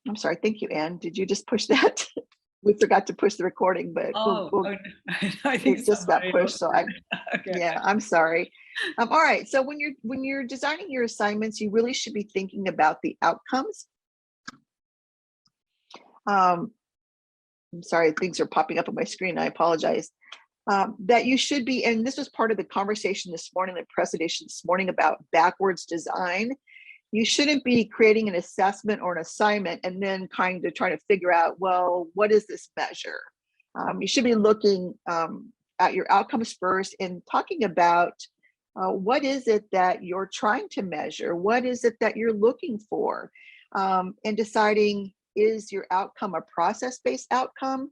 I'm sorry. Thank you, Anne. Did you just push that? We forgot to push the recording, but Oh, okay. I think it just got somebody pushed. else So did. Okay. yeah, I'm sorry. All right. So when you're designing your assignments, you really should be thinking about the outcomes. I'm sorry, things are popping up on my screen. I apologize. That you should be, and this was part of the conversation this morning, the presentation this morning about backwards design. You shouldn't be creating an assessment or an assignment and then kind of trying to figure out, well, what is this measure? You should be looking at your outcomes first and talking about what is it that you're trying to measure? What is it that you're looking for? And deciding, is your outcome a process-based outcome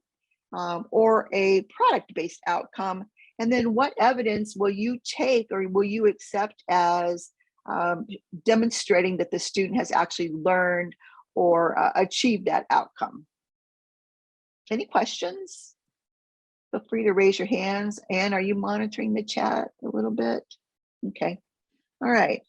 or a product-based outcome? And then what evidence will you take or will you accept as demonstrating that the student has actually learned or achieved that outcome? Any questions? Feel free to raise your hands. Anne, are you monitoring the chat a little bit? Okay. All right.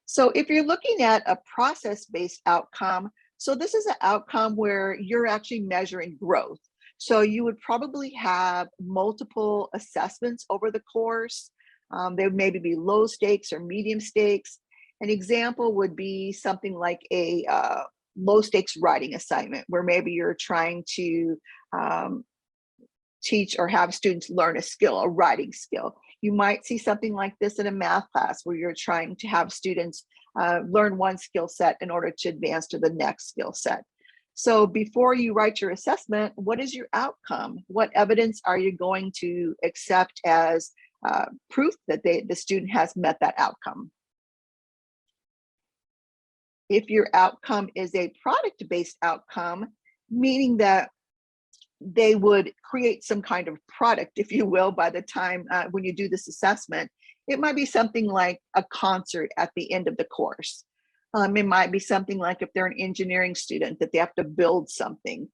So if you're looking at a process-based outcome, so this is an outcome where you're actually measuring growth. So you would probably have multiple assessments over the course. There would maybe be low stakes or medium stakes. An example would be something like a low stakes writing assignment, where maybe you're trying to teach or have students learn a skill, a writing skill. You might see something like this in a math class where you're trying to have students learn one skill set in order to advance to the next skill set. So before you write your assessment, what is your outcome? What evidence are you going to accept as proof that the student has met that outcome? If your outcome is a product-based outcome, meaning that they would create some kind of product, if you will, by the time when you do this assessment, it might be something like a concert at the end of the course. It might be something like if they're an engineering student that they have to build something.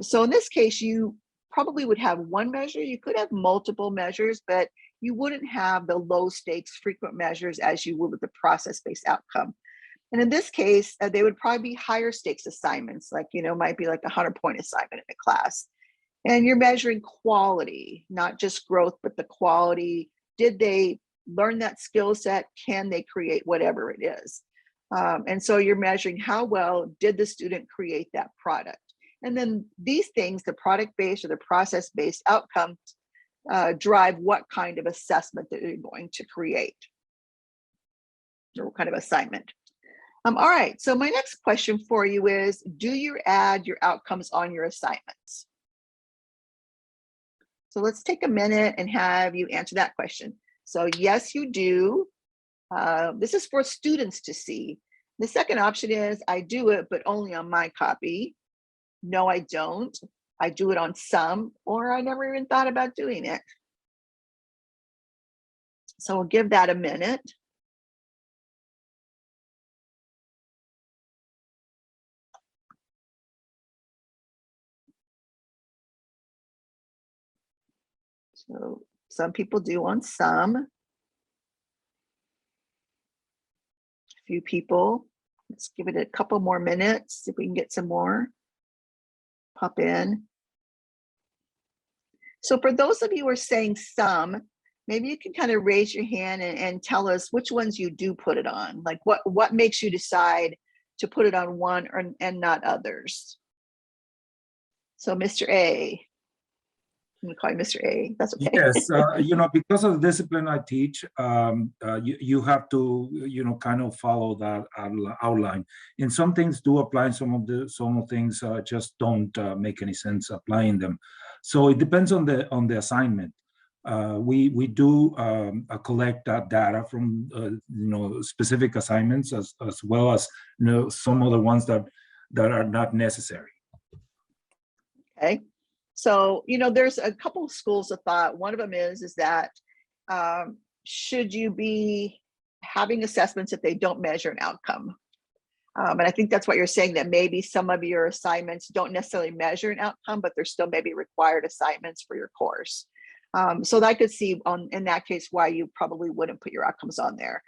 So in this case, you probably would have one measure. You could have multiple measures, but you wouldn't have the low stakes frequent measures as you would with the process-based outcome. And in this case, they would probably be higher stakes assignments, like, might be like a 100-point assignment in a class. And you're measuring quality, not just growth, but the quality. Did they learn that skill set? Can they create whatever it is? And so you're measuring how well did the student create that product? And then these things, the product-based or the process-based outcomes, drive what kind of assessment that you're going to create, or what kind of assignment. All right, so my next question for you is, do you add your outcomes on your assignments? So let's take a minute and have you answer that question. So yes, you do. This is for students to see. The second option is, I do it, but only on my copy. No, I don't. I do it on some, or I never even thought about doing it. So we'll give that a minute. So some people do on some. A few people. Let's give it a couple more minutes, see if we can get some more pop in. So for those of you who are saying some, maybe you can kind of raise your hand and tell us which ones you do put it on. Like what makes you decide to put it on one and not others? So Mr. A, I'm gonna call you Mr. A, that's okay. Yes, because of the discipline I teach, you have to, kind of follow that outline. And some things do apply, some of things just don't make any sense applying them. So it depends on the assignment. We do collect that data from specific assignments as well as some other ones that are not necessary. Okay. So, there's a couple of schools of thought. One of them is that should you be having assessments if they don't measure an outcome? And I think that's what you're saying, that maybe some of your assignments don't necessarily measure an outcome, but they're still maybe required assignments for your course. So I could see in that case why you probably wouldn't put your outcomes on there.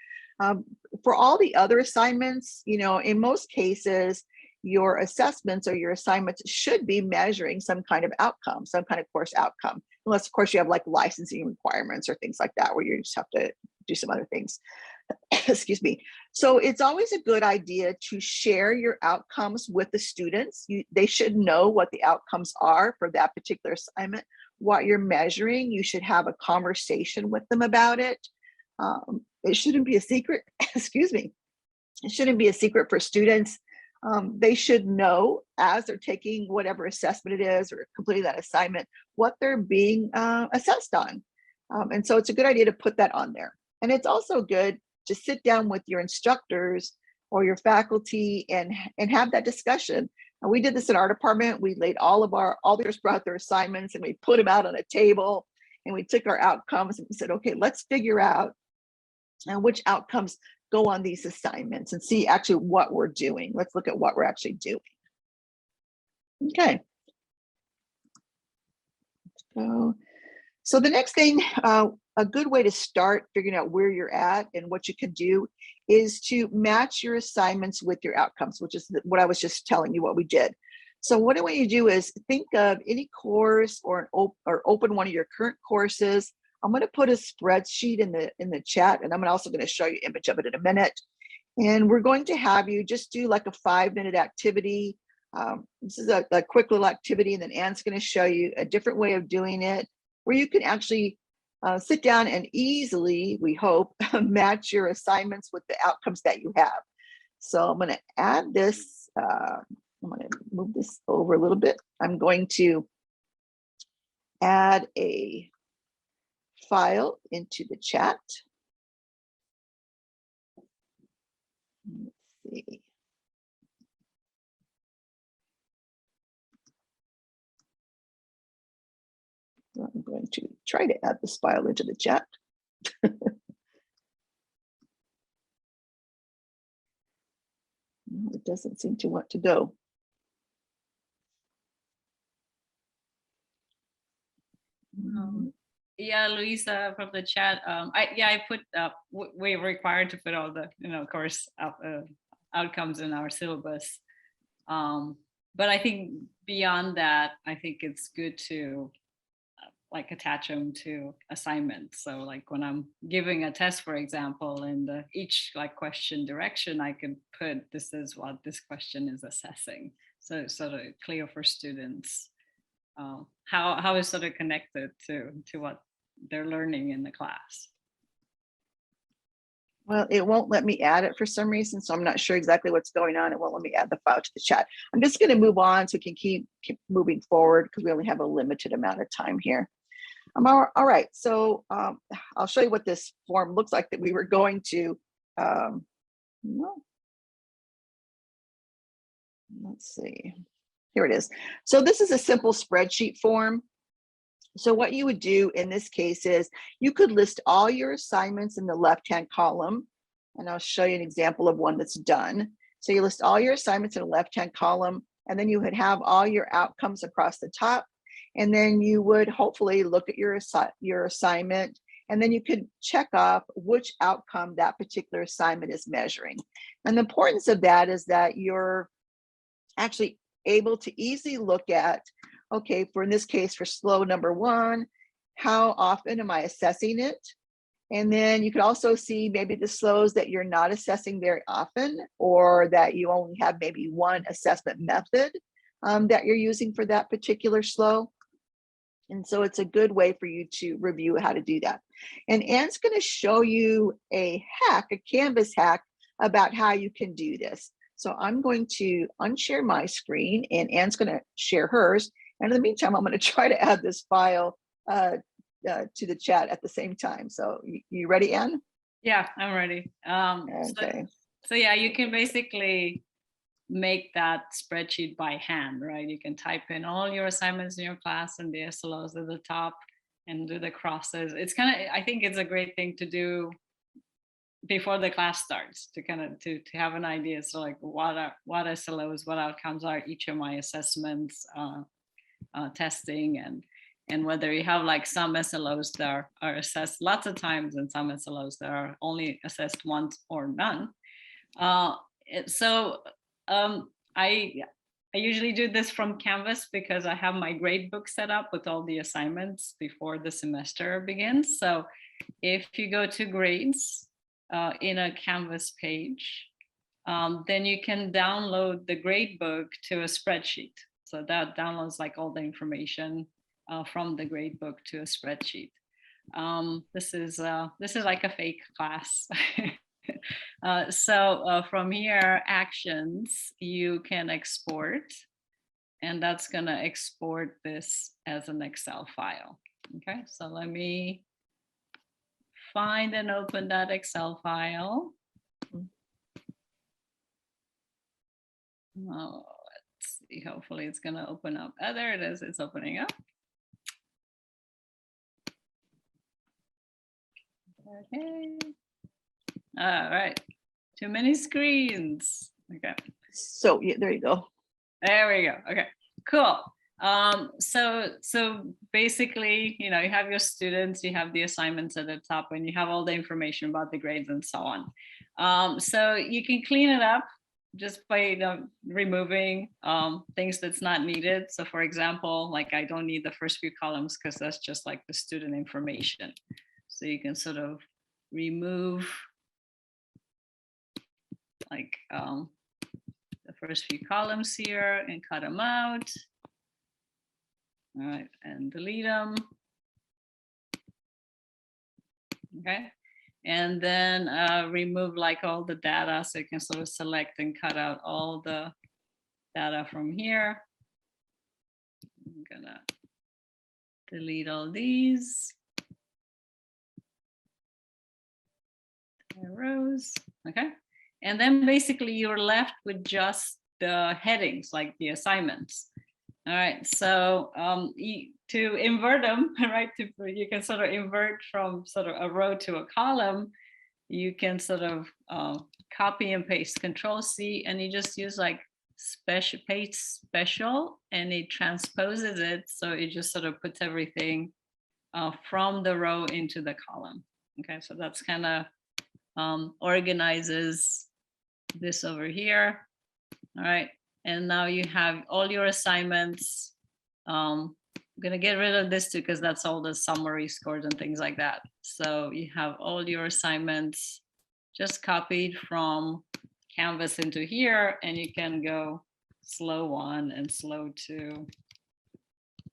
For all the other assignments, in most cases, your assessments or your assignments should be measuring some kind of outcome, some kind of course outcome, unless of course you have like licensing requirements or things like that, where you just have to do some other things. Excuse me. So it's always a good idea to share your outcomes with the students. They should know what the outcomes are for that particular assignment, what you're measuring. You should have a conversation with them about it. It shouldn't be a secret. Excuse me. It shouldn't be a secret for students. They should know as they're taking whatever assessment it is or completing that assignment, what they're being assessed on. And so it's a good idea to put that on there. And it's also good to sit down with your instructors or your faculty and have that discussion. And we did this in our department. We laid all the teachers brought their assignments and we put them out on a table and we took our outcomes and we said, okay, let's figure out which outcomes go on these assignments and see actually what we're doing. Let's look at what we're actually doing. Okay. So the next thing, a good way to start figuring out where you're at and what you can do is to match your assignments with your outcomes, which is what I was just telling you what we did. So what I want you to do is think of any course or open one of your current courses. I'm going to put a spreadsheet in the chat, and I'm also going to show you an image of it in a minute. And we're going to have you just do like a 5-minute activity. This is a quick little activity, and then Anne's going to show you a different way of doing it, where you can actually sit down and easily, we hope, match your assignments with the outcomes that you have. So I'm going to add this. I'm going to move this over a little bit. I'm going to add a file into the chat. Let's see. I'm going to try to add this file into the chat. It doesn't seem to want to go. Yeah, Luisa from the chat. I put we're required to put all the course outcomes in our syllabus. But I think beyond that, I think it's good to like attach them to assignments. So like when I'm giving a test, for example, in each like question direction, I can put this is what this question is assessing. So it's sort of clear for students how it's sort of connected to what they're learning in the class. Well, it won't let me add it for some reason, so I'm not sure exactly what's going on. It won't let me add the file to the chat. I'm just going to move on so we can keep moving forward because we only have a limited amount of time here. All right, so I'll show you what this form looks like that we were going to. Let's see. Here it is. So this is a simple spreadsheet form. So what you would do in this case is you could list all your assignments in the left-hand column, and I'll show you an example of one that's done. So you list all your assignments in the left-hand column, and then you would have all your outcomes across the top, and then you would hopefully look at your assignment, and then you could check off which outcome that particular assignment is measuring. And the importance of that is that you're actually able to easily look at, okay, for in this case, for slow number 1, how often am I assessing it? And then you could also see maybe the slows that you're not assessing very often, or that you only have maybe one assessment method that you're using for that particular slow. And so it's a good way for you to review how to do that. And Anne's going to show you a hack, a Canvas hack about how you can do this. So I'm going to unshare my screen and Anne's going to share hers. And in the meantime, I'm going to try to add this file to the chat at the same time. So you ready, Anne? Yeah, I'm ready. Okay. So yeah, you can basically make that spreadsheet by hand, right? You can type in all your assignments in your class and the SLOs at the top and do the crosses. It's kind of, I think it's a great thing to do before the class starts to kind of to have an idea. So like what SLOs, what outcomes are each of my assessments, testing, and whether you have like some SLOs that are assessed lots of times and some SLOs that are only assessed once or none. I I usually do this from Canvas because I have my grade book set up with all the assignments before the semester begins. So if you go to grades in a Canvas page, then you can download the grade book to a spreadsheet. So that downloads like all the information from the grade book to a spreadsheet. This is like a fake class. So from here, actions, you can export, and that's gonna export this as an Excel file. Okay, so let me find and open that Excel file. Oh, let's see, hopefully it's gonna open up. Oh, there it is, it's opening up. Okay. All right, too many screens. Okay. So yeah, there you go. There we go. Okay, cool. So basically, you know, you have your students, you have the assignments at the top, and you have all the information about the grades and so on. So you can clean it up just by, you know, removing things that's not needed. So for example, like I don't need the first few columns because that's just like the student information. So you can sort of remove like the first few columns here and cut them out. All right, and delete them. Okay, and then remove like all the data, so you can sort of select and cut out all the data from here. I'm gonna delete all these rows. Okay, and then basically you're left with just the headings, like the assignments. All right, so to invert them, right, you can sort of invert from sort of a row to a column. You can sort of copy and paste, Control-C, and you just use like paste special, and it transposes it. So it just sort of puts everything from the row into the column. Okay, so that's kind of organizes this over here. All right. And now you have all your assignments. I'm going to get rid of this too, because that's all the summary scores and things like that. So you have all your assignments just copied from Canvas into here, and you can go slow 1 and slow 2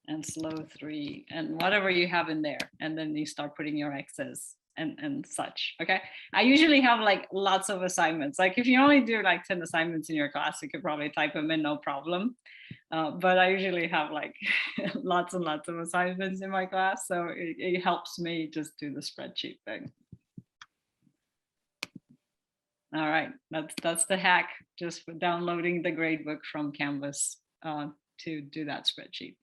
and slow 3 and whatever you have in there. And then you start putting your X's and such. Okay, I usually have like lots of assignments. Like if you only do like 10 assignments in your class, you could probably type them in, no problem. But I usually have like lots and lots of assignments in my class, so it helps me just do the spreadsheet thing. All right, that's the hack, just for downloading the gradebook from Canvas to do that spreadsheet.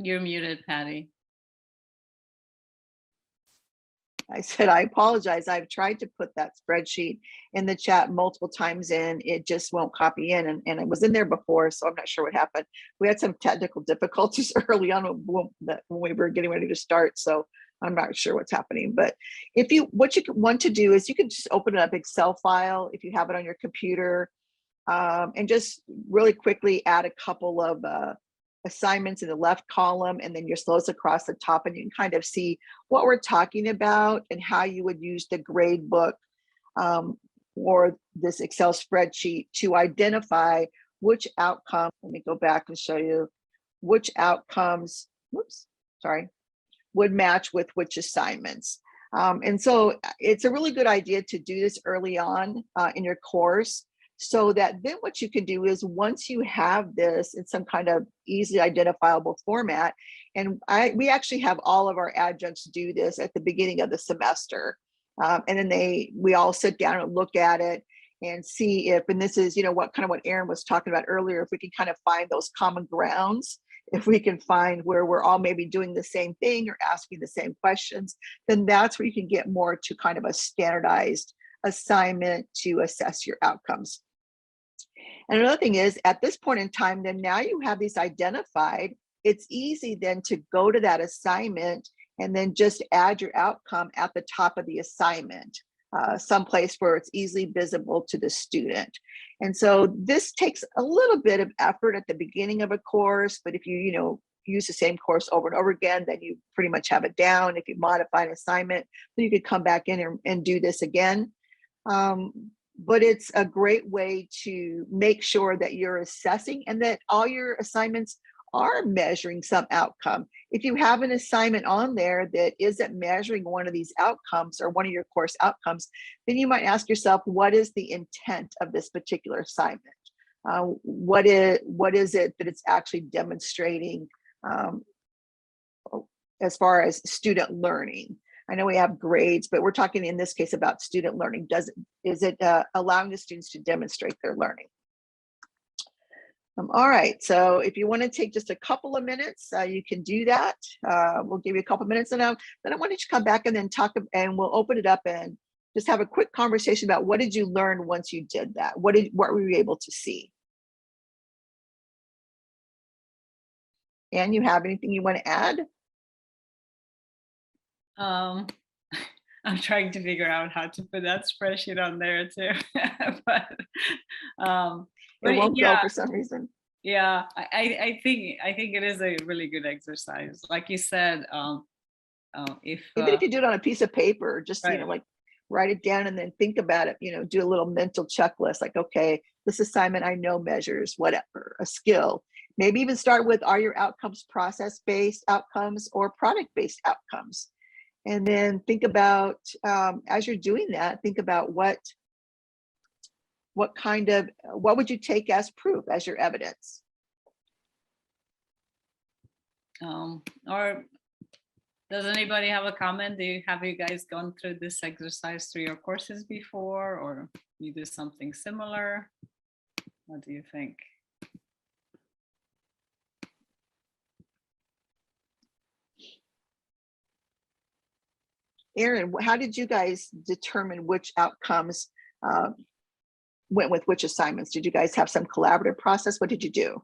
You're muted, Patty. I said, I apologize. I've tried to put that spreadsheet in the chat multiple times and it just won't copy in. And it was in there before, so I'm not sure what happened. We had some technical difficulties early on when we were getting ready to start. So I'm not sure what's happening. But what you want to do is you can just open up Excel file if you have it on your computer, and just really quickly add a couple of assignments in the left column, and then your slows across the top, and you can kind of see what we're talking about and how you would use the grade book or this Excel spreadsheet to identify which outcome. Let me go back and show you which outcomes, would match with which assignments. And so it's a really good idea to do this early on in your course, so that then what you can do is once you have this in some kind of easily identifiable format, and we actually have all of our adjuncts do this at the beginning of the semester. And then we all sit down and look at it and see if, and this is, you know, what Aaron was talking about earlier, if we can kind of find those common grounds, if we can find where we're all maybe doing the same thing or asking the same questions, then that's where you can get more to kind of a standardized assignment to assess your outcomes. And another thing is, at this point in time, then now you have these identified, it's easy then to go to that assignment and then just add your outcome at the top of the assignment, someplace where it's easily visible to the student. And so this takes a little bit of effort at the beginning of a course, but if you use the same course over and over again, then you pretty much have it down. If you modify an assignment, then you could come back in and do this again. But it's a great way to make sure that you're assessing and that all your assignments are measuring some outcome. If you have an assignment on there that isn't measuring one of these outcomes or one of your course outcomes, then you might ask yourself, what is the intent of this particular assignment? What is it that it's actually demonstrating as far as student learning? I know we have grades, but we're talking in this case about student learning. Is it allowing the students to demonstrate their learning? All right, so if you want to take just a couple of minutes, you can do that. We'll give you a couple of minutes, and then I want you to come back and then talk, and we'll open it up and just have a quick conversation about what did you learn once you did that? What were you able to see? And you have anything you want to add? I'm trying to figure out how to put that spreadsheet on there too. But It won't go for some reason. Yeah, I think it is a really good exercise. Like you said, if even if you do it on a piece of paper, just right. like write it down and then think about it, do a little mental checklist, like, okay, this assignment I know measures whatever, a skill. Maybe even start with, are your outcomes process-based outcomes or product-based outcomes? And then think about, as you're doing that, think about what would you take as proof, as your evidence? Or does anybody have a comment? Have you guys gone through this exercise through your courses before, or you do something similar? What do you think? Erin, how did you guys determine which outcomes went with which assignments? Did you guys have some collaborative process? What did you do?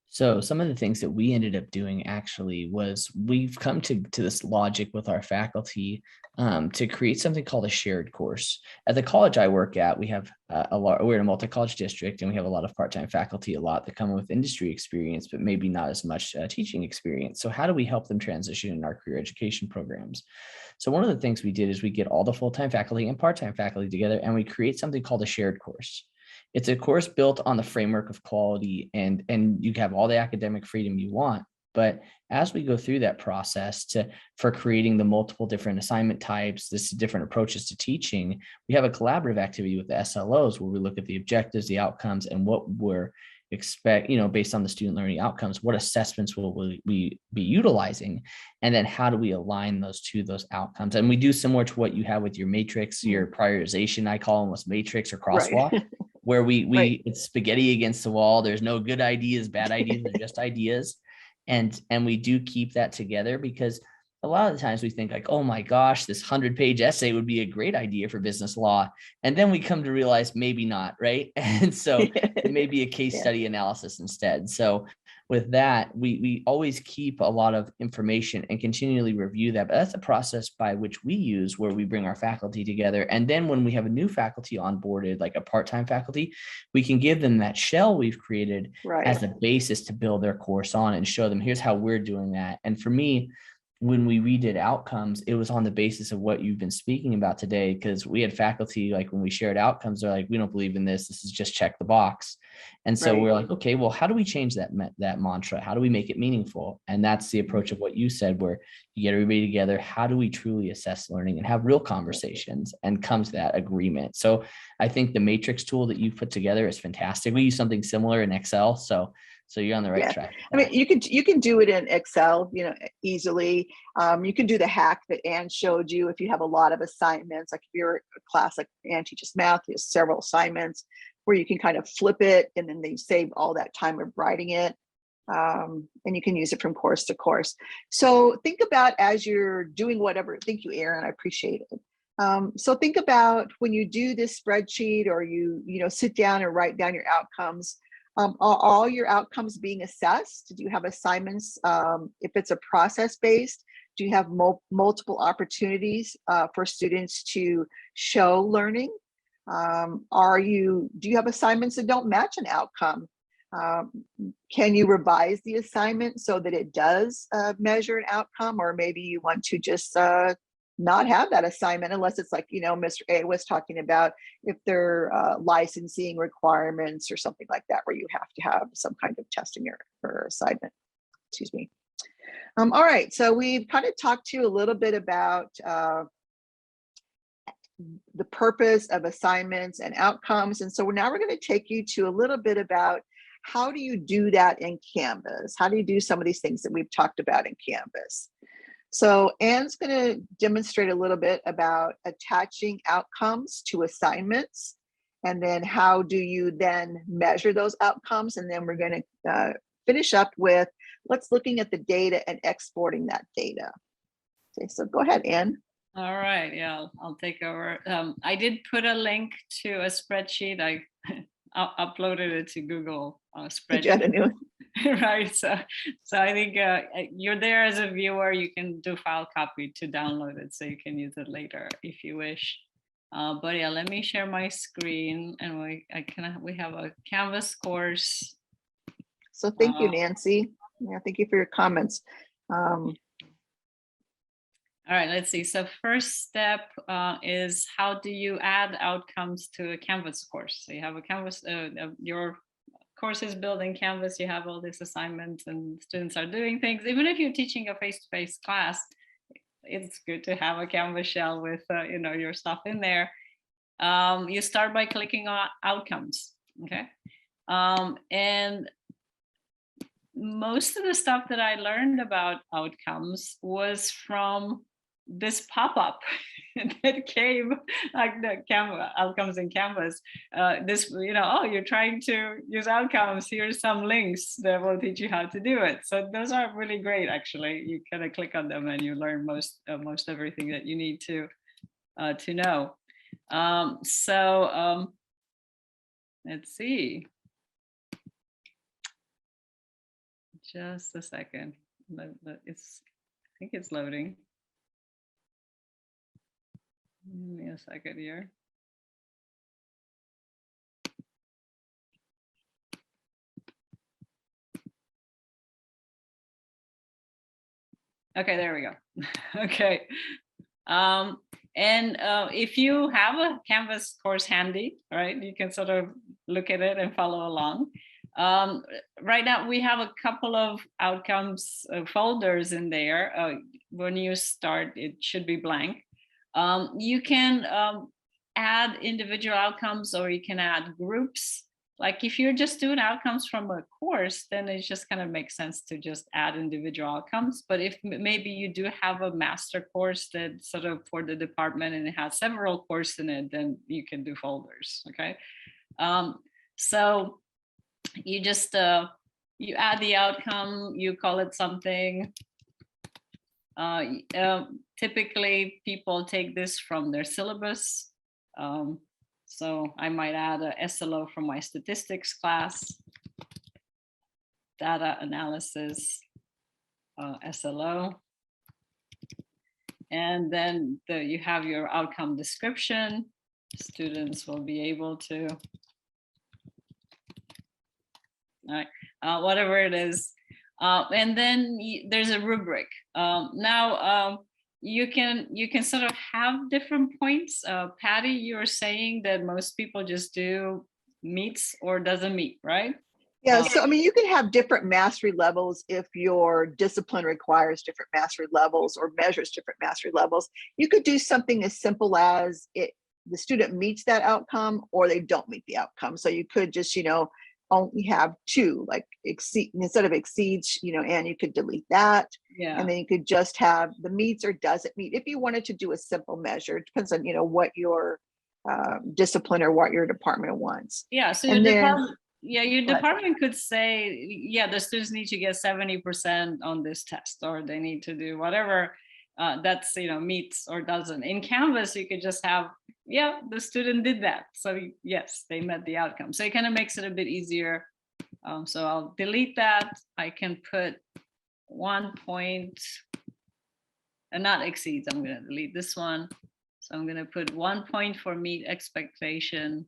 So some of the things that we ended up doing actually was we've come to this logic with our faculty to create something called a shared course. At the college I work at, we have we're in a multi-college district, and we have a lot of part-time faculty, a lot that come with industry experience, but maybe not as much teaching experience. So how do we help them transition in our career education programs? So one of the things we did is we get all the full-time faculty and part-time faculty together, and we create something called a shared course. It's a course built on the framework of quality, and you have all the academic freedom you want. But as we go through that process for creating the multiple different assignment types, this different approaches to teaching, we have a collaborative activity with the SLOs where we look at the objectives, the outcomes, and what we're based on the student learning outcomes, what assessments will we be utilizing, and then how do we align those to those outcomes? And we do similar to what you have with your matrix, your prioritization, I call them was matrix or crosswalk. Right. Where it's spaghetti against the wall. There's no good ideas, bad ideas, they're just ideas. And we do keep that together, because a lot of the times we think like, oh my gosh, this 100-page essay would be a great idea for business law. And then we come to realize maybe not, right? And so it may be a case study analysis instead. So with that, we always keep a lot of information and continually review that. But that's a process by which we use, where we bring our faculty together. And then when we have a new faculty onboarded, like a part-time faculty, we can give them that shell we've created as a basis to build their course on and show them, here's how we're doing that. And for me, when we redid outcomes, it was on the basis of what you've been speaking about today, because we had faculty, like when we shared outcomes, they're like, we don't believe in this. This is just check the box. And so we're like, okay, well, how do we change that mantra? How do we make it meaningful? And that's the approach of what you said, where you get everybody together. How do we truly assess learning and have real conversations and come to that agreement? So I think the matrix tool that you've put together is fantastic. We use something similar in Excel. So you're on the right track. I mean, you can do it in Excel, easily. You can do the hack that Ann showed you if you have a lot of assignments, like if you're a class like Ann teaches math, you have several assignments where you can kind of flip it, and then they save all that time of writing it. And you can use it from course to course. So think about, as you're doing whatever, thank you, Erin, I appreciate it. So think about when you do this spreadsheet, or you sit down and write down your outcomes, Are all your outcomes being assessed? Do you have assignments? If it's a process-based, do you have multiple opportunities for students to show learning? Do you have assignments that don't match an outcome? Can you revise the assignment so that it does measure an outcome? Or maybe you want to just not have that assignment unless it's like, Mr. A was talking about, if they're licensing requirements or something like that, where you have to have some kind of testing or assignment. Excuse me. All right, so we've kind of talked to you a little bit about the purpose of assignments and outcomes. And so now we're going to take you to a little bit about how do you do that in Canvas? How do you do some of these things that we've talked about in Canvas? So Anne's going to demonstrate a little bit about attaching outcomes to assignments, and then how do you then measure those outcomes? And then we're going to finish up with let's looking at the data and exporting that data. Okay, so go ahead, Anne. All right, yeah, I'll take over. I did put a link to a spreadsheet. I uploaded it to Google spreadsheet. Right, so I think you're there as a viewer. You can do file copy to download it, so you can use it later if you wish. But yeah, let me share my screen, and we have a Canvas course. So thank you, Nancy. Yeah, thank you for your comments. All right, let's see. So first step is how do you add outcomes to a Canvas course? So you have a Canvas, your course is built in Canvas, you have all these assignments and students are doing things. Even if you're teaching a face-to-face class, it's good to have a Canvas shell with your stuff in there. You start by clicking on outcomes, okay? And most of the stuff that I learned about outcomes was from this pop-up that came, like the outcomes in Canvas. Oh, you're trying to use outcomes. Here's some links that will teach you how to do it. So those are really great, actually. You kind of click on them and you learn most everything that you need to know. Let's see. Just a second. I think it's loading. Give me a second here. Okay, there we go. Okay. If you have a Canvas course handy, right, you can sort of look at it and follow along. Right now we have a couple of outcomes folders in there. When you start, it should be blank. You can add individual outcomes, or you can add groups. Like if you're just doing outcomes from a course, then it just kind of makes sense to just add individual outcomes. But if maybe you do have a master course that sort of for the department and it has several courses in it, then you can do folders, okay? So you just you add the outcome, you call it something. Typically people take this from their syllabus. So I might add a SLO from my statistics class, data analysis, SLO. And then you have your outcome description. Students will be able to, whatever it is. And then there's a rubric. Now you can sort of have different points. Patty, you're saying that most people just do meets or doesn't meet, right? Yeah, so I mean, you can have different mastery levels if your discipline requires different mastery levels or measures different mastery levels. You could do something as simple as the student meets that outcome or they don't meet the outcome. So you could just, only have two, like exceed instead of exceeds, and you could delete that. Yeah. And then you could just have the meets or doesn't meet. If you wanted to do a simple measure, it depends on, what your discipline or what your department wants. Yeah. So your department could say, yeah, the students need to get 70% on this test, or they need to do whatever. That's, meets or doesn't. In Canvas, you could just have, yeah, the student did that. So yes, they met the outcome. So it kind of makes it a bit easier So I'll delete that. I can put 1 point, and not exceeds. I'm going to delete this one. So I'm going to put 1 point for meet expectation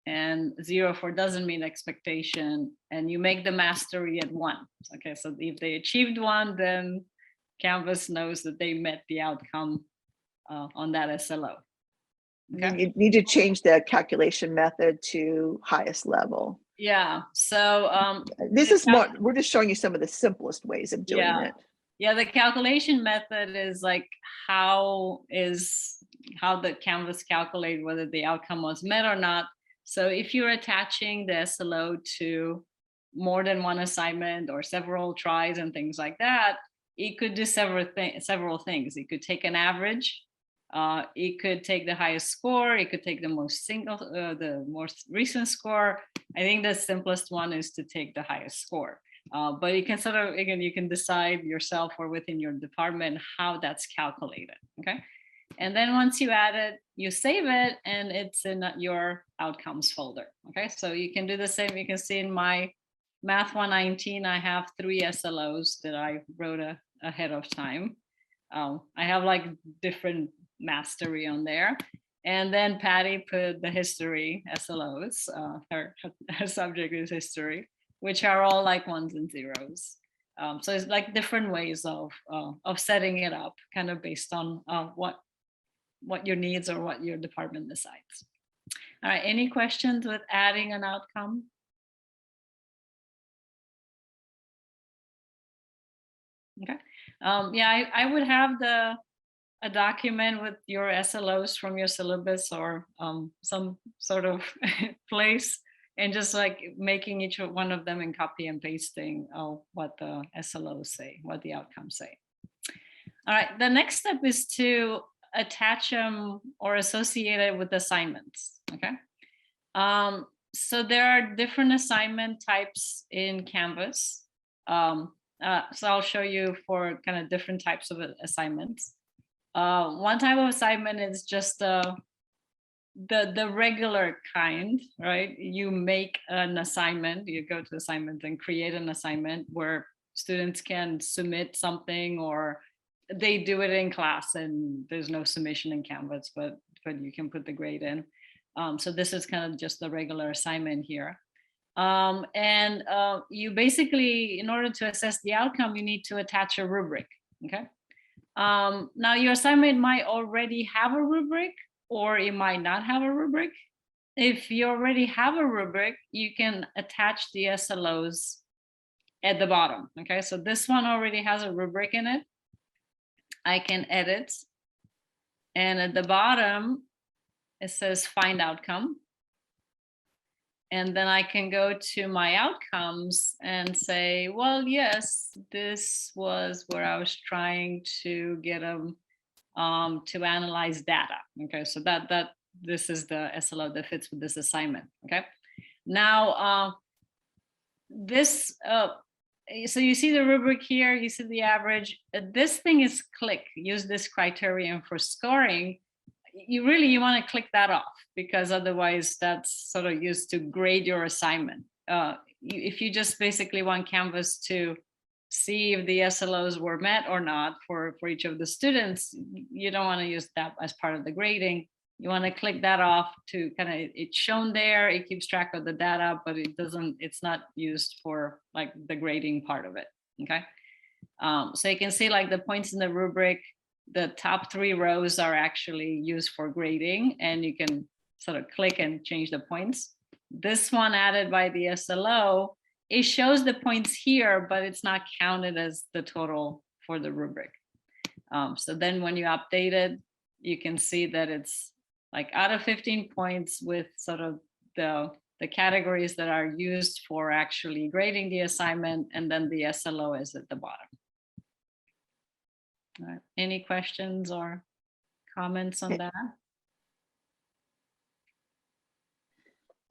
and 0 for doesn't meet expectation. And you make the mastery at 1. Okay, so if they achieved 1, then Canvas knows that they met the outcome on that SLO. Okay. You need to change the calculation method to highest level. Yeah. So this is more, we're just showing you some of the simplest ways of doing it. Yeah, the calculation method is like how the Canvas calculate whether the outcome was met or not. So if you're attaching the SLO to more than one assignment or several tries and things like that, it could do several things. It could take an average. It could take the highest score. It could take the most recent score. I think the simplest one is to take the highest score. But you can sort of, again, you can decide yourself or within your department how that's calculated, okay? And then once you add it, you save it, and it's in your outcomes folder, okay? So you can do the same. You can see in my Math 119, I have 3 SLOs that I wrote ahead of time. I have like different mastery on there. And then Patty put the history SLOs, her subject is history, which are all like 1s and 0s. So it's like different ways of setting it up, kind of based on what your needs or what your department decides. All right, any questions with adding an outcome? Okay. Yeah, I would have a document with your SLOs from your syllabus or some sort of place, and just like making each one of them and copy and pasting what the SLOs say, what the outcomes say. All right, the next step is to attach them or associate it with assignments, okay? So there are different assignment types in Canvas. So I'll show you for kind of different types of assignments. One type of assignment is just the regular kind, right? You make an assignment, you go to assignments and create an assignment where students can submit something, or they do it in class and there's no submission in Canvas, but you can put the grade in. So this is kind of just the regular assignment here. You basically, in order to assess the outcome, you need to attach a rubric, okay? Now your assignment might already have a rubric, or it might not have a rubric. If you already have a rubric, you can attach the SLOs at the bottom, okay? So this one already has a rubric in it. I can edit, and at the bottom, it says find outcome. And then I can go to my outcomes and say, well, yes, this was where I was trying to get them to analyze data. Okay, so this is the SLO that fits with this assignment. Okay, now so you see the rubric here, you see the average. This thing is click, use this criterion for scoring. You want to click that off, because otherwise that's sort of used to grade your assignment. If you just basically want Canvas to see if the SLOs were met or not for each of the students, you don't want to use that as part of the grading. You want to click that off to kind of, it's shown there, it keeps track of the data, but it's not used for like the grading part of it, okay? So you can see like the points in the rubric, the top 3 rows are actually used for grading, and you can sort of click and change the points. This one added by the SLO, it shows the points here, but it's not counted as the total for the rubric. So then when you update it, you can see that it's like out of 15 points with sort of the categories that are used for actually grading the assignment, and then the SLO is at the bottom. All right. Any questions or comments on that?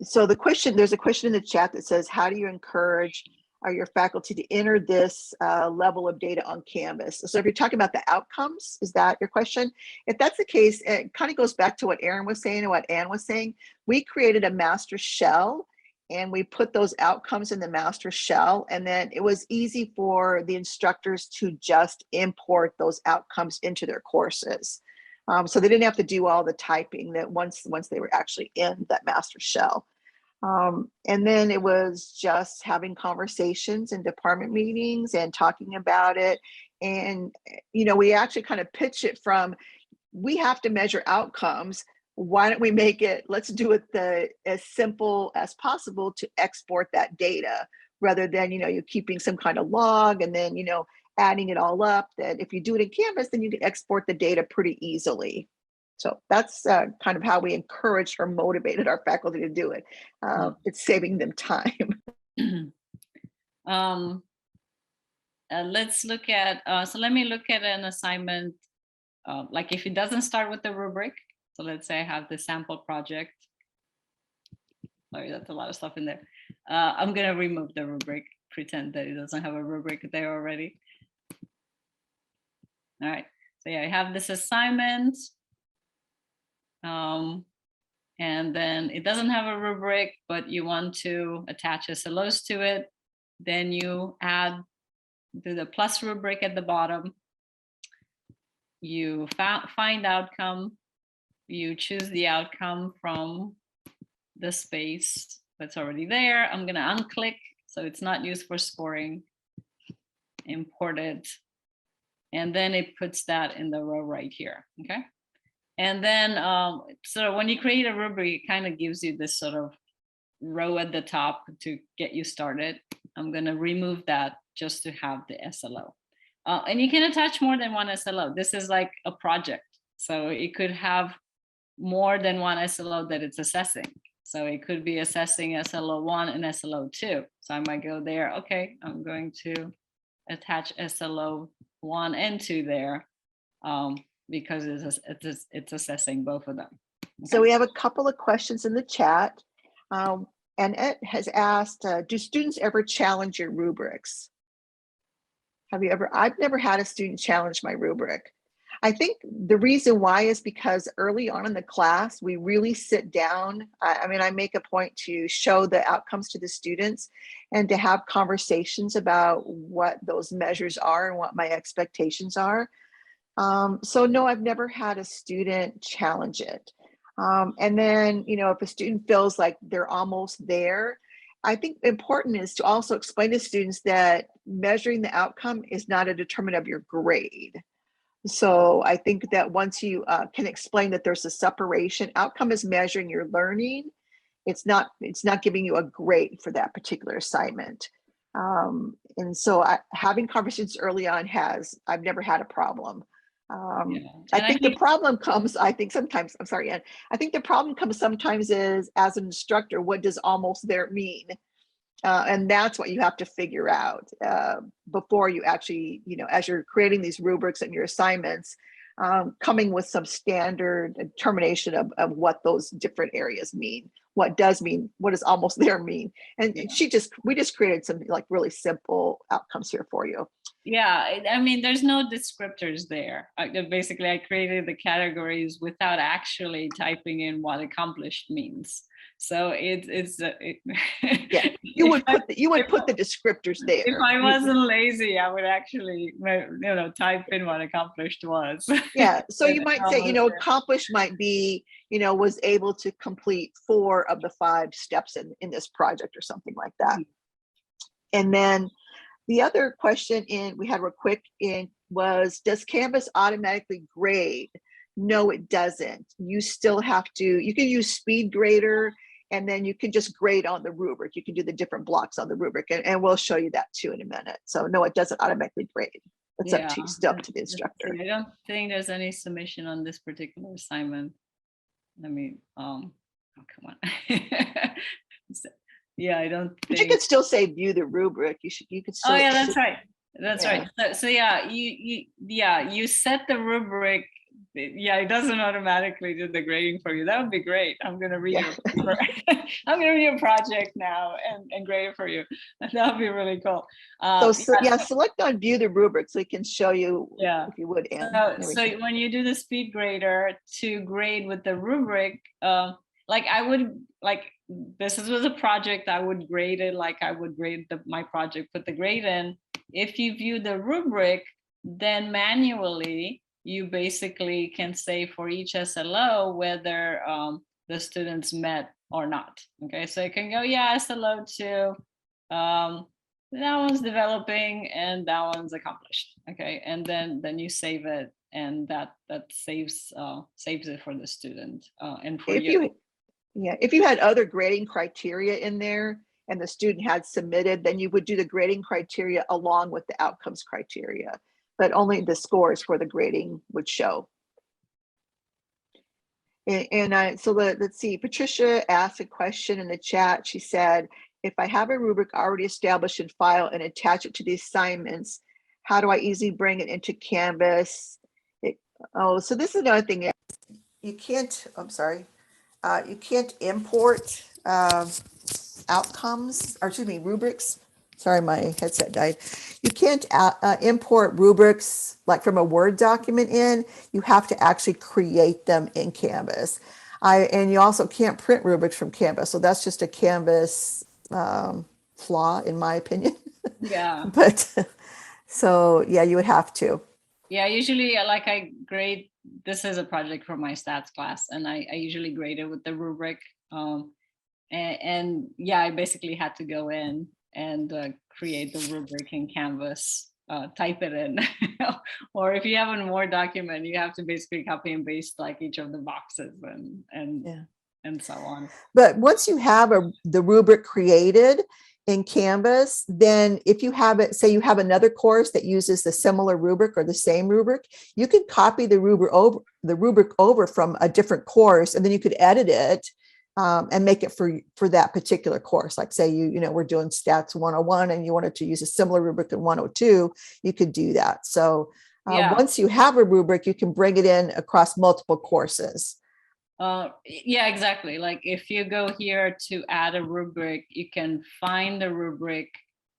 So there's a question in the chat that says, how do you encourage your faculty to enter this level of data on Canvas? So if you're talking about the outcomes, is that your question? If that's the case, it kind of goes back to what Aaron was saying and what Ann was saying. We created a master shell, and we put those outcomes in the master shell. And then it was easy for the instructors to just import those outcomes into their courses. So they didn't have to do all the typing that once they were actually in that master shell. And then it was just having conversations in department meetings and talking about it. And, you know, we actually kind of pitch it from, we have to measure outcomes. Why don't we make it, let's do it as simple as possible to export that data, rather than, you know, you're keeping some kind of log and then, you know, adding it all up. That if you do it in Canvas, then you can export the data pretty easily. So that's kind of how we encouraged or motivated our faculty to do it. It's saving them time. Let's look at, so let me look at an assignment, like if it doesn't start with the rubric. So let's say I have the sample project. Sorry, that's a lot of stuff in there. I'm gonna remove the rubric, pretend that it doesn't have a rubric there already. All right, so yeah, I have this assignment. And then it doesn't have a rubric, but you want to attach SLOs to it. Then you add the plus rubric at the bottom. You find outcome. You choose the outcome from the space that's already there. I'm going to unclick, so it's not used for scoring. Import it. And then it puts that in the row right here. Okay. And then, so when you create a rubric, it kind of gives you this sort of row at the top to get you started. I'm going to remove that just to have the SLO. And you can attach more than one SLO. This is like a project. So it could have more than one SLO that it's assessing. So it could be assessing SLO1 and SLO2. So I might go there. Okay, I'm going to attach SLO1 and 2 there. Because it's assessing both of them. Okay. So we have a couple of questions in the chat. And Ed has asked, do students ever challenge your rubrics? Have you ever? I've never had a student challenge my rubric. I think the reason why is because early on in the class, we really sit down. I mean, I make a point to show the outcomes to the students and to have conversations about what those measures are and what my expectations are. So no, I've never had a student challenge it. And then, you know, if a student feels like they're almost there, I think important is to also explain to students that measuring the outcome is not a determinant of your grade. So I think that once you can explain that there's a separation, outcome is measuring your learning. It's not giving you a grade for that particular assignment. And so having conversations early on I've never had a problem. I think the problem comes, sometimes, I'm sorry, Ann, I think the problem comes sometimes is, as an instructor, what does almost there mean? And that's what you have to figure out before you actually, you know, as you're creating these rubrics and your assignments, coming with some standard determination of what those different areas mean. What does almost there mean? And we just created some like really simple outcomes here for you. Yeah, I mean, there's no descriptors there. Basically, I created the categories without actually typing in what accomplished means. So yeah, you would put the descriptors there. If I wasn't lazy, I would actually, you know, type in what accomplished was. Yeah, so you might say, you know, accomplished might be, you know, was able to complete 4 of the 5 steps in this project or something like that. And then the other question we had real quick was, does Canvas automatically grade? No, it doesn't. You still have to, you can use Speed Grader, and then you can just grade on the rubric. You can do the different blocks on the rubric, and we'll show you that too in a minute. So no, it doesn't automatically grade. It's up to the instructor. I don't think there's any submission on this particular assignment. Let me, oh, come on. Yeah, I don't think. But you could still say view the rubric. You could still. Oh yeah, that's right. That's right. So yeah, you set the rubric. Yeah, it doesn't automatically do the grading for you. That would be great. I'm gonna read your I'm gonna read your project now and grade it for you. That would be really cool. Select on view the rubric so it can show you. Yeah, if you would. So when you do the Speed Grader to grade with the rubric, like I would like this was a project, I would grade it like I would grade my project, put the grade in. If you view the rubric, then manually, you basically can say for each SLO whether the students met or not. Okay, so you can go, yeah, SLO 2, that one's developing and that one's accomplished. Okay, and then you save it, and that saves it for the student and for you. If you had other grading criteria in there and the student had submitted, then you would do the grading criteria along with the outcomes criteria, but only the scores for the grading would show. So let's see, Patricia asked a question in the chat. She said, if I have a rubric already established in file and attach it to the assignments, how do I easily bring it into Canvas? So this is another thing. You can't, you can't import outcomes, or excuse me, rubrics. Sorry, my headset died. You can't import rubrics like from a Word document in. You have to actually create them in Canvas. And you also can't print rubrics from Canvas. So that's just a Canvas flaw, in my opinion. Yeah. But so yeah, you would have to. Yeah, usually like I grade, this is a project for my stats class, and I usually grade it with the rubric. And yeah, I basically had to go in and create the rubric in Canvas, type it in. Or if you have a Word document, you have to basically copy and paste like each of the boxes and so on. But once you have the rubric created in Canvas, then if you have it, say you have another course that uses the similar rubric or the same rubric, you could copy the rubric over from a different course, and then you could edit it and make it for that particular course. Like say we're doing stats 101 and you wanted to use a similar rubric in 102, you could do that. So once you have a rubric, you can bring it in across multiple courses. Yeah, exactly. Like if you go here to add a rubric, you can find the rubric,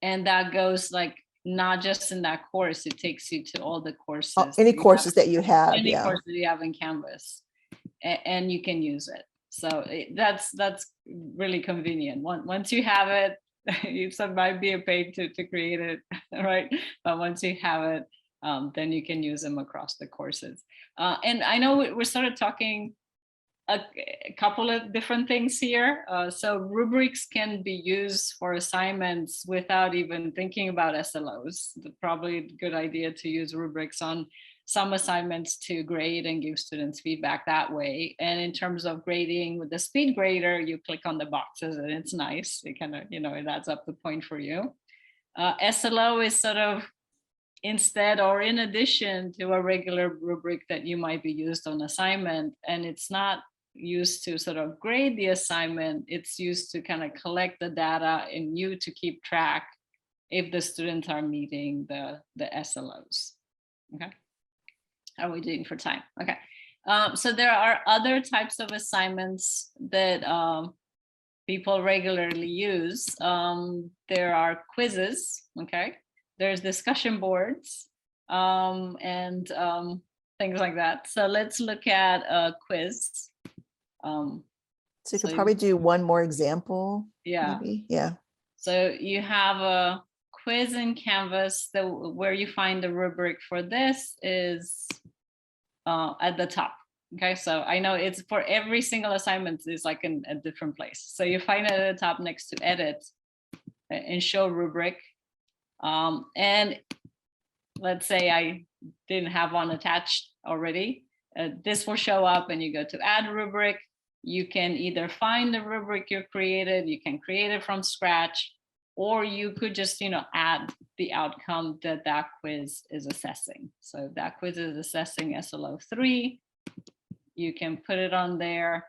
and that goes like not just in that course, it takes you to all the courses. Any courses that you have. Any course that you have in Canvas, and you can use it. So that's really convenient. Once you have it, it might be a pain to create it, right? But once you have it, then you can use them across the courses. And I know we started talking a couple of different things here. So rubrics can be used for assignments without even thinking about SLOs. Probably a good idea to use rubrics on some assignments to grade and give students feedback that way. And in terms of grading with the speed grader, you click on the boxes and it's nice. It kind of, it adds up the point for you. SLO is sort of instead or in addition to a regular rubric that you might be used on assignment, and it's not used to sort of grade the assignment. It's used to kind of collect the data in you to keep track if the students are meeting the SLOs. Okay, how are we doing for time? Okay, so there are other types of assignments that people regularly use. There are quizzes. Okay, there's discussion boards and things like that. So let's look at a quiz. So you could probably do one more example. Yeah. Maybe. Yeah. So you have a quiz in Canvas where you find the rubric for this is at the top. Okay, so I know it's for every single assignment is like in a different place. So you find it at the top next to edit and show rubric. And let's say I didn't have one attached already. This will show up and you go to add rubric. You can either find the rubric you created, you can create it from scratch, or you could just, add the outcome that quiz is assessing. So that quiz is assessing SLO 3. You can put it on there.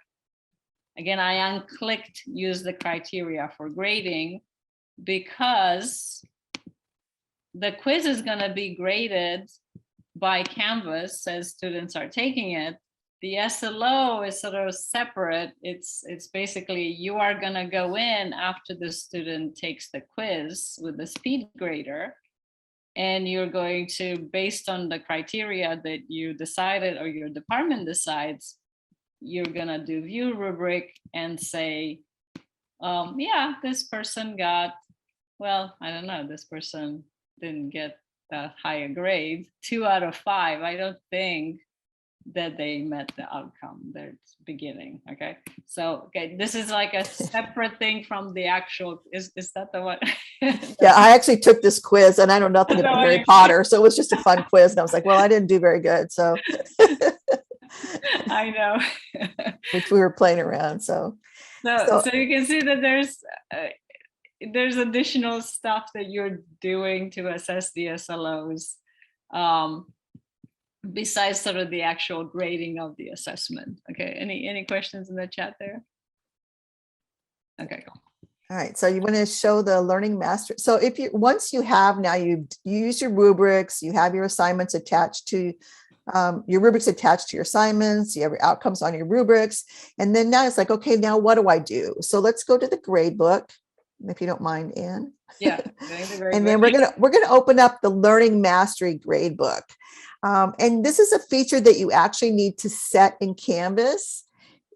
Again, I unclicked use the criteria for grading because the quiz is going to be graded by Canvas as students are taking it. The SLO is sort of separate. It's basically you are going to go in after the student takes the quiz with the speed grader, and you're going to, based on the criteria that you decided or your department decides, you're going to do view rubric and say, yeah, this person got, well, I don't know, this person didn't get a higher grade, 2 out of 5. I don't think that they met the outcome they're beginning. Okay, so okay, this is like a separate thing from the actual, is that the one? Yeah, I actually took this quiz and I know nothing about Harry Potter, so it was just a fun quiz. And I was like, well, I didn't do very good, so I know. which we were playing around. So So you can see that there's additional stuff that you're doing to assess the SLOs, besides sort of the actual grading of the assessment. Okay, any questions in the chat there? Okay, cool. all right, so you want to show the learning master. So if you, once you have, now you use your rubrics, you have your assignments attached to your rubrics attached to your assignments, you have your outcomes on your rubrics. And then now it's like, okay, now what do I do? So let's go to the grade book, if you don't mind, Anne. Yeah. And then we're gonna open up the Learning Mastery grade book. And this is a feature that you actually need to set in Canvas.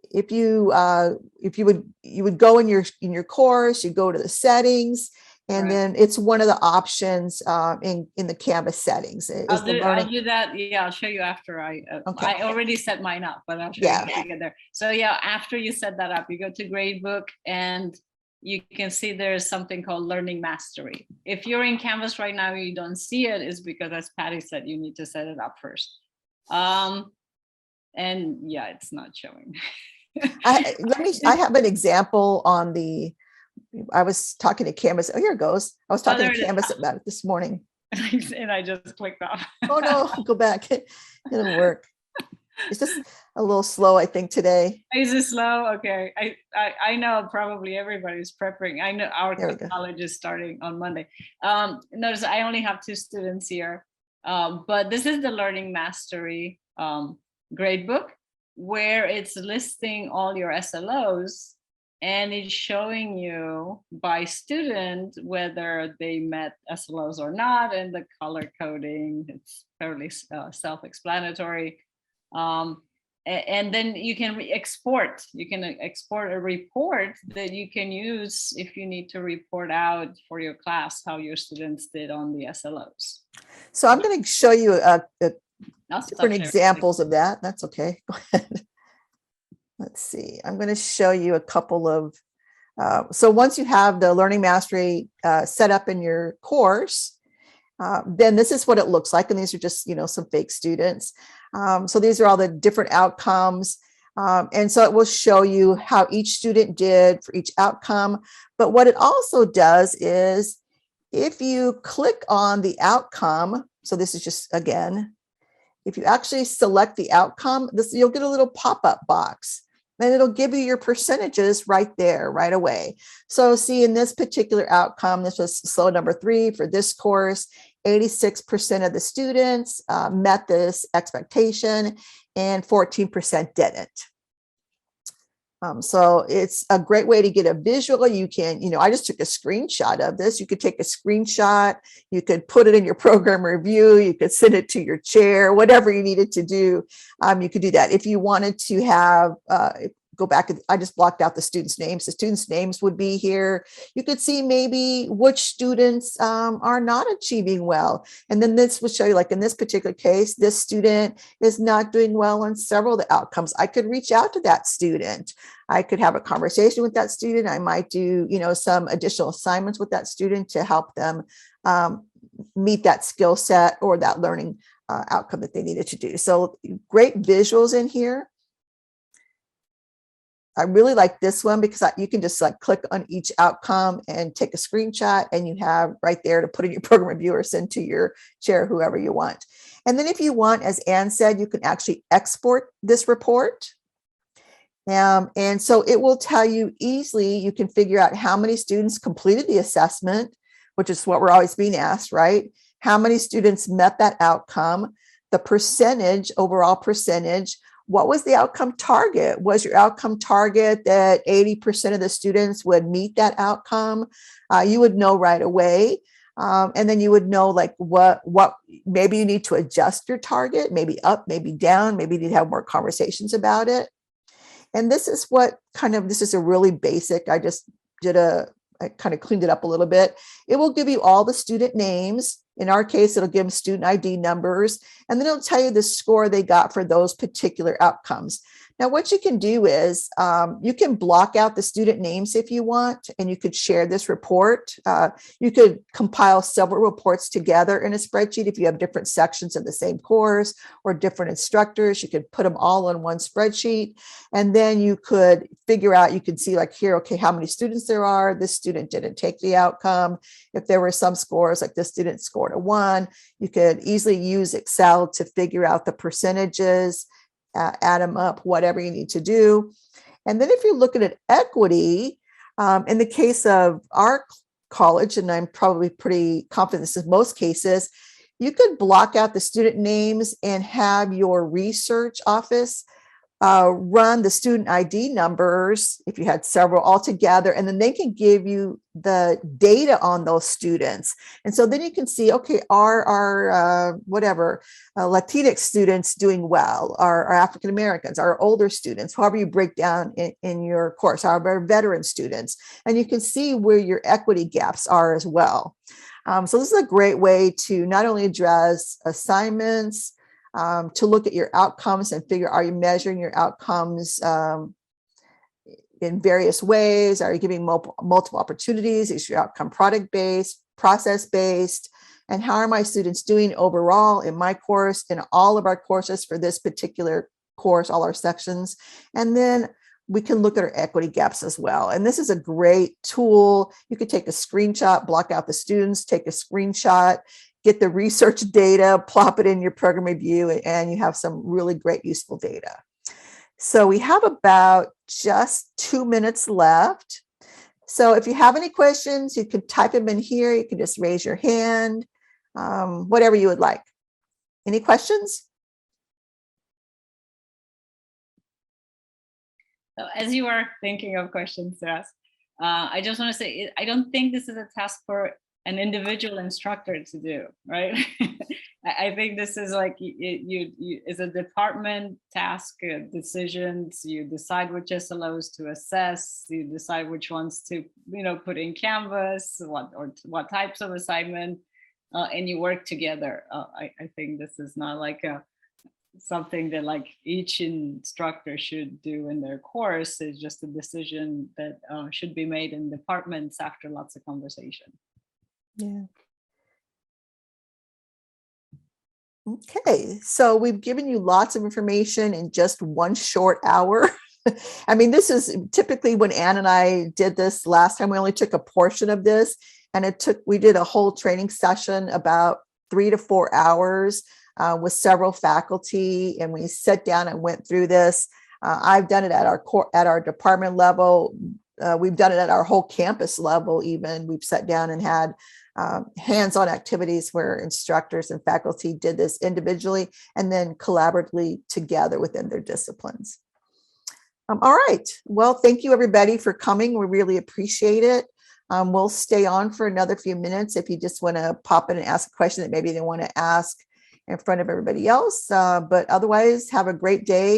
If you would go in your course, you go to the settings, and Right. then it's one of the options in the Canvas settings. I'll do that. Yeah, I'll show you after I already set mine up, but I'll show you how to get there. So yeah, after you set that up, you go to gradebook and you can see there's something called Learning Mastery. If you're in Canvas right now, you don't see it, is because, as Patty said, you need to set it up first. And yeah, it's not showing. I have an example on the, I was talking to Canvas. Oh, here it goes. I was talking to Canvas about it this morning. And I just clicked off. Oh no, go back. It'll work. It's just a little slow, I think, today. Is it slow? Okay. I know probably everybody's prepping. I know our college is starting on Monday. Notice I only have 2 students here, but this is the Learning Mastery gradebook, where it's listing all your SLOs, and it's showing you by student whether they met SLOs or not, and the color coding, it's fairly self-explanatory. And then you can export a report that you can use if you need to report out for your class how your students did on the SLOs. So I'm going to show you different examples of that. That's okay. Go ahead. Let's see. I'm going to show you a couple of, so once you have the Learning Mastery set up in your course, then this is what it looks like. And these are just, some fake students. So these are all the different outcomes. And so it will show you how each student did for each outcome. But what it also does is if you click on the outcome, so this is just, again, if you actually select the outcome, you'll get a little pop-up box. And it'll give you your percentages right there, right away. So see, in this particular outcome, this was SLO number 3 for this course, 86% of the students met this expectation and 14% didn't. So it's a great way to get a visual. You can, I just took a screenshot of this. You could take a screenshot, you could put it in your program review, you could send it to your chair, whatever you needed to do. You could do that. If you wanted to have, go back, I just blocked out the students' names. The students' names would be here. You could see maybe which students are not achieving well. And then this would show you, like in this particular case, this student is not doing well on several of the outcomes. I could reach out to that student. I could have a conversation with that student. I might do, some additional assignments with that student to help them meet that skill set or that learning outcome that they needed to do. So great visuals in here. I really like this one because you can just click on each outcome and take a screenshot, and you have right there to put in your program review or send to your chair, whoever you want. And then if you want, as Anne said, you can actually export this report. And so it will tell you easily, you can figure out how many students completed the assessment, which is what we're always being asked, right? How many students met that outcome, the percentage, overall percentage. What was the outcome target? Was your outcome target that 80% of the students would meet that outcome? You would know right away. And then you would know what maybe you need to adjust your target, maybe up, maybe down, maybe you need to have more conversations about it. And this is this is a really basic, I just I kind of cleaned it up a little bit. It will give you all the student names. In our case, it'll give them student ID numbers, and then it'll tell you the score they got for those particular outcomes. Now, what you can do is you can block out the student names if you want, and you could share this report. You could compile several reports together in a spreadsheet if you have different sections of the same course or different instructors. You could put them all in one spreadsheet, and then you could figure out, you could see like here, okay, how many students there are. This student didn't take the outcome. If there were some scores, like this student scored a 1, you could easily use Excel to figure out the percentages, add them up, whatever you need to do. And then if you're looking at equity, in the case of our college, and I'm probably pretty confident this is most cases, you could block out the student names and have your research office run the student ID numbers, if you had several all together, and then they can give you the data on those students. And so then you can see, okay, are our Latinx students doing well? Are African Americans, our older students, however you break down in your course, our veteran students, and you can see where your equity gaps are as well. So this is a great way to not only address assignments, to look at your outcomes and figure, are you measuring your outcomes in various ways? Are you giving multiple opportunities? Is your outcome product-based, process-based? And how are my students doing overall in my course, in all of our courses for this particular course, all our sections? And then we can look at our equity gaps as well. And this is a great tool. You could take a screenshot, block out the students, take a screenshot, get the research data, plop it in your program review, and you have some really great useful data. So we have about just 2 minutes left. So if you have any questions, you can type them in here. You can just raise your hand, whatever you would like. Any questions? So as you are thinking of questions to ask, I just want to say, I don't think this is a task for an individual instructor to do, right? I think this is like, it's a department task, decisions. You decide which SLOs to assess, you decide which ones to, put in Canvas, what types of assignment, and you work together. I think this is not like something that like each instructor should do in their course. It's just a decision that should be made in departments after lots of conversation. Yeah. Okay, so we've given you lots of information in just 1 short hour. I mean, this is typically when Ann and I did this last time, we only took a portion of this, and we did a whole training session about 3 to 4 hours with several faculty, and we sat down and went through this. I've done it at our department level. We've done it at our whole campus level. Even we've sat down and had hands-on activities where instructors and faculty did this individually and then collaboratively together within their disciplines. All right. Well, thank you everybody for coming. We really appreciate it. We'll stay on for another few minutes if you just want to pop in and ask a question that maybe they want to ask in front of everybody else. But otherwise, have a great day.